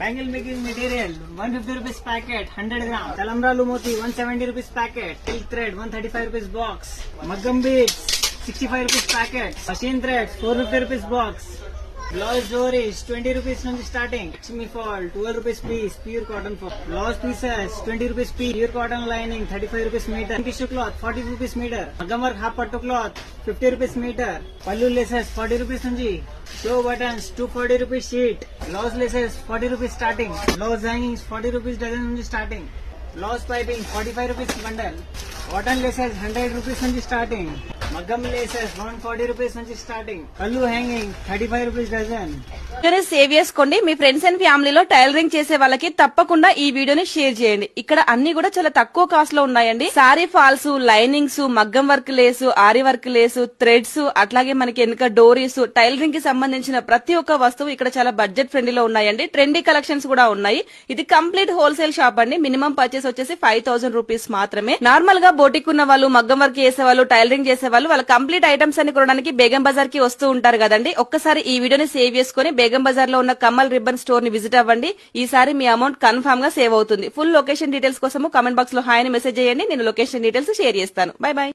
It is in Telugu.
Bangle making material 150 rupees packet 100 gram. Talamralu moti 170 rupees packet. Silk thread 135 rupees box. Maggam beads 65 rupees packet. Machine threads 450 rupees box. Blouse Doris 20 rupees from the starting. Lakshmi fall 12 rupees piece pure cotton for. Blouse pieces 20 rupees piece pure cotton lining 35 rupees meter. Tissue cloth 40 rupees meter. Maggam work half pattu cloth 50 rupees meter. Pallu laces 40 rupees nunji. Show buttons 240 rupees sheet. Blouse laces 40 rupees starting. Blouse hangings 40 rupees dozen nunji starting. Blouse piping 45 rupees bundle. Cotton laces 100 rupees nunji starting. Maggam laces 140 rupees nunji starting. Pallu hanging 35 rupees dozen. వీడియోని సేవ్ చేసుకోండి. మీ ఫ్రెండ్స్ అండ్ ఫ్యామిలీలో టైలరింగ్ చేసే వాళ్ళకి తప్పకుండా ఈ వీడియోని షేర్ చేయండి. ఇక్కడ అన్ని కూడా చాలా తక్కువ కాస్ట్ లో ఉన్నాయండి. సారీ ఫాల్స్, లైనింగ్స్, మగ్గం వర్క్ లేసు, ఆరి వర్క్ లేసు, థ్రెడ్స్, అట్లాగే మనకి వెనుక డోరీస్, టైలరింగ్ కి సంబంధించిన ప్రతి ఒక్క వస్తువు ఇక్కడ చాలా బడ్జెట్ ఫ్రెండ్లీలో ఉన్నాయండి. ట్రెండీ కలెక్షన్స్ కూడా ఉన్నాయి. ఇది కంప్లీట్ హోల్సేల్ షాప్ అండి. మినిమం పర్చేస్ వచ్చేసి 5000 రూపీస్ మాత్రమే. నార్మల్ గా బోటిక్ ఉన్న వాళ్ళు, మగ్గం వర్క్ చేసే వాళ్ళు, టైలరింగ్ చేసే వాళ్ళు వాళ్ళ కంప్లీట్ ఐటమ్స్ అన్ని కొనడానికి బేగం బజార్ కి వస్తూ ఉంటారు కదండి. ఒక్కసారి ఈ వీడియోని సేవ్ చేసుకుని బేగం బజార్ లో ఉన్న కమల్ రిబ్బన్ స్టోర్ ని విజిట్ అవ్వండి. ఈసారి మీ అమౌంట్ కన్ఫర్మ్ గా సేవ్ అవుతుంది. ఫుల్ లొకేషన్ డీటెయిల్స్ కోసం కామెంట్ బాక్స్ లో హాయ్ అని మెసేజ్ చేయండి. నేను లొకేషన్ డీటెయిల్స్ షేర్ చేస్తాను. By by.